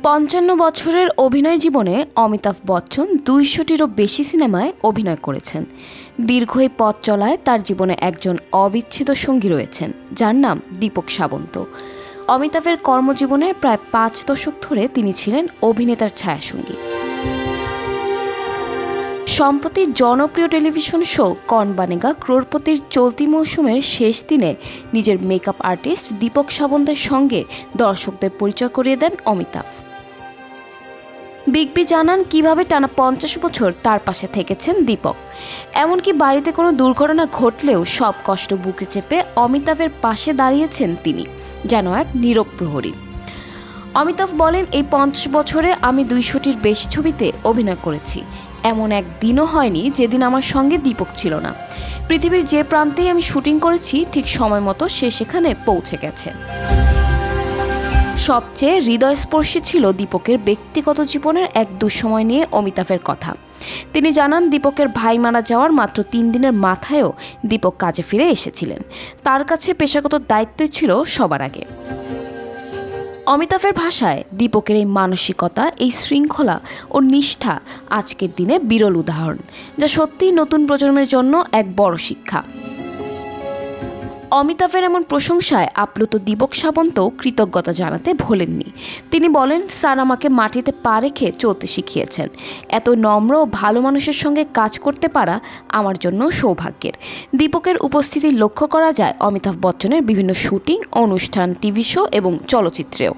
৫৫ বছরের অভিনয় জীবনে অমিতাভ বচ্চন ২০০টিরও বেশি সিনেমায় অভিনয় করেছেন। দীর্ঘ এই পথ চলায় তার জীবনে একজন অবিচ্ছেদ্য সঙ্গী রয়েছেন, যার নাম দীপক সাবন্ত। অমিতাভের কর্মজীবনের প্রায় ৫ দশক ধরে তিনি ছিলেন অভিনেতার ছায়াসঙ্গী। সম্প্রতি জনপ্রিয় টেলিভিশন শো কৌন বানেগা ক্রোড়পতির চলতি মৌসুমের শেষ দিনে নিজের মেকআপ আর্টিস্ট দীপক সাবন্তের সঙ্গে দর্শকদের পরিচয় করিয়ে দেন অমিতাভ। বিগ বি জানান কিভাবে টানা ৫০ বছর তার পাশে থেকেছেন দীপক। এমনকি বাড়িতে কোনো দুর্ঘটনা ঘটলেও সব কষ্ট বুকে চেপে অমিতাভের পাশে দাঁড়িয়েছেন তিনি, যেন এক নীরব প্রহরী। অমিতাভ বলেন, এই ৫০ বছরে আমি ২০০টির বেশি ছবিতে অভিনয় করেছি। এমন এক দিনও হয়নি যেদিন আমার সঙ্গে দীপক ছিল না। পৃথিবীর যে প্রান্তেই আমি শুটিং করেছি, ঠিক সময় মতো সে সেখানে পৌঁছে গেছে। সবচেয়ে হৃদয়স্পর্শী ছিল দীপকের ব্যক্তিগত জীবনের এক দুঃসময় নিয়ে অমিতাভের কথা। তিনি জানান, দীপকের ভাই মারা যাওয়ার মাত্র ৩ দিনের মাথায়ও দীপক কাজে ফিরে এসেছিলেন। তার কাছে পেশাগত দায়িত্বই ছিল সবার আগে। অমিতাভের ভাষায়, দীপকের এই মানসিকতা, এই শৃঙ্খলা ও নিষ্ঠা আজকের দিনে বিরল উদাহরণ, যা সত্যিই নতুন প্রজন্মের জন্য এক বড় শিক্ষা। অমিতাভের এমন প্রশংসায় আপ্লুত দীপক সাবন্তও কৃতজ্ঞতা জানাতে ভোলেননি। তিনি বলেন, স্যার আমাকে মাটিতে পা রেখে চলতে শিখিয়েছেন। এত নম্র ও ভালো মানুষের সঙ্গে কাজ করতে পারা আমার জন্য সৌভাগ্যের। দীপকের উপস্থিতি লক্ষ্য করা যায় অমিতাভ বচ্চনের বিভিন্ন শুটিং, অনুষ্ঠান, টিভি শো এবং চলচ্চিত্রেও।